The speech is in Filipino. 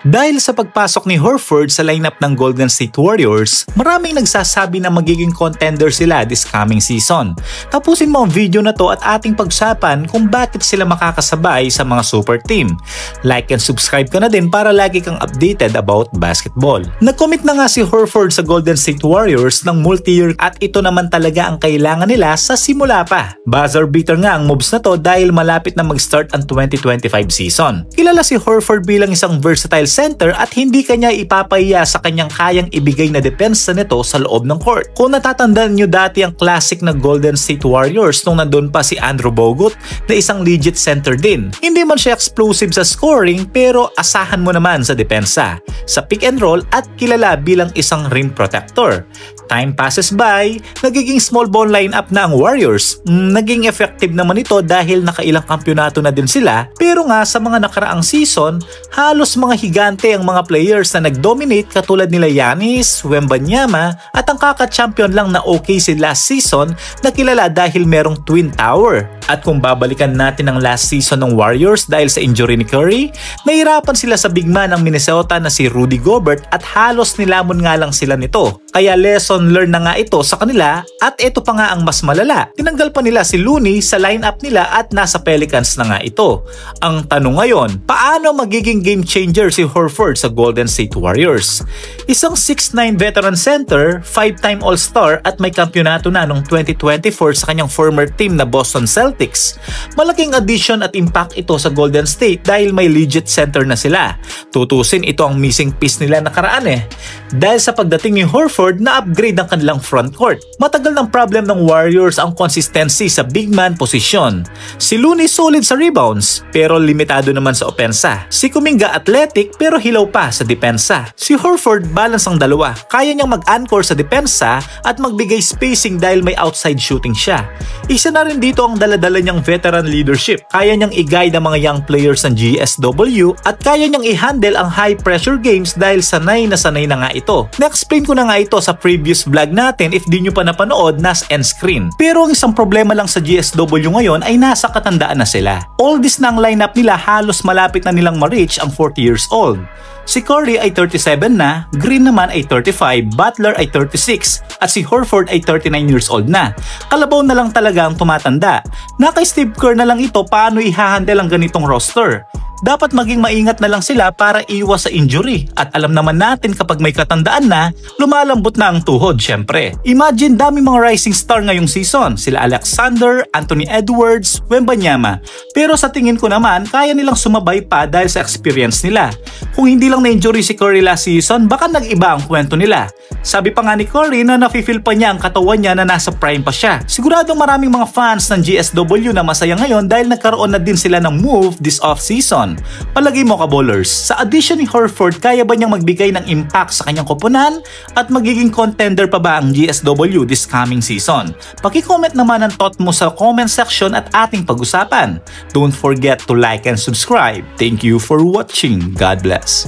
Dahil sa pagpasok ni Horford sa lineup ng Golden State Warriors, maraming nagsasabi na magiging contender sila this coming season. Tapusin mo ang video na to at ating pag-usapan kung bakit sila makakasabay sa mga super team. Like and subscribe ka na din para lagi kang updated about basketball. Nag-commit na nga si Horford sa Golden State Warriors ng multi-year at ito naman talaga ang kailangan nila sa simula pa. Buzzer beater nga ang moves na to dahil malapit na mag-start ang 2025 season. Kilala si Horford bilang isang versatile center at hindi kanya ipapahiya sa kanyang kayang ibigay na depensa nito sa loob ng court. Kung natatandaan nyo dati ang classic na Golden State Warriors nung nandun pa si Andrew Bogut na isang legit center din. Hindi man siya explosive sa scoring pero asahan mo naman sa depensa, sa pick and roll at kilala bilang isang rim protector. Time passes by, nagiging small ball lineup na ang Warriors. Naging effective naman ito dahil nakailang kampyonato na din sila pero nga sa mga nakaraang season, halos mga higante ang mga players na nag-dominate katulad nila Giannis, Wembanyama at ang kaka-champion lang na OKC last season na kilala dahil merong Twin Tower. At kung babalikan natin ang last season ng Warriors dahil sa injury ni Curry, nahirapan sila sa big man ng Minnesota na si Rudy Gobert at halos nilamon nga lang sila nito. Kaya lesson learned na nga ito sa kanila at ito pa nga ang mas malala. Tinanggal pa nila si Looney sa lineup nila at nasa Pelicans na nga ito. Ang tanong ngayon, paano magiging game changer si Horford sa Golden State Warriors? Isang 6'9 veteran center, 5-time All-Star at may kampyonato na noong 2024 sa kanyang former team na Boston Celtics. Malaking addition at impact ito sa Golden State dahil may legit center na sila. Tutusin ito ang missing piece nila nakaraan Dahil sa pagdating ni Horford, na-upgrade ang kanilang front court. Matagal ng problem ng Warriors ang consistency sa big man posisyon. Si Looney solid sa rebounds pero limitado naman sa opensa. Si Kuminga athletic pero hilaw pa sa depensa. Si Horford balance ang dalawa. Kaya niyang mag-anchor sa depensa at magbigay spacing dahil may outside shooting siya. Isa na rin dito ang daladala niyang veteran leadership. Kaya niyang i-guide ang mga young players ng GSW at kaya niyang i-handle ang high pressure games dahil sanay na nga ito. Na-explain ko na nga ito sa previous vlog natin if di nyo pa napanood, nas end screen. Pero ang isang problema lang sa GSW ngayon ay nasa katandaan na sila. Oldies na ang lineup nila, halos malapit na nilang ma-reach ang 40 years old. Si Curry ay 37 na, Green naman ay 35, Butler ay 36, at si Horford ay 39 years old na. Kalabaw na lang talaga ang tumatanda. Na kay Steve Kerr na lang ito paano i-handle ang ganitong roster. Dapat maging maingat na lang sila para iwas sa injury. At alam naman natin kapag may katandaan na, lumalambot na ang tuhod syempre. Imagine dami mga rising star ngayong season. Sila Alexander, Anthony Edwards, Wembanyama. Pero sa tingin ko naman, kaya nilang sumabay pa dahil sa experience nila. Kung hindi lang na-injury si Curry last season, baka nag-iba ang kwento nila. Sabi pa nga ni Curry na nafe-feel pa niya ang katawan niya na nasa prime pa siya. Siguradong maraming mga fans ng GSW na masaya ngayon dahil nagkaroon na din sila ng move this off-season. Palagay mo ka bowlers, sa addition ni Horford, kaya ba niyang magbigay ng impact sa kanyang koponan at magiging contender pa ba ang GSW this coming season? Paki-comment naman ang thought mo sa comment section at ating pag-usapan. Don't forget to like and subscribe. Thank you for watching. God bless.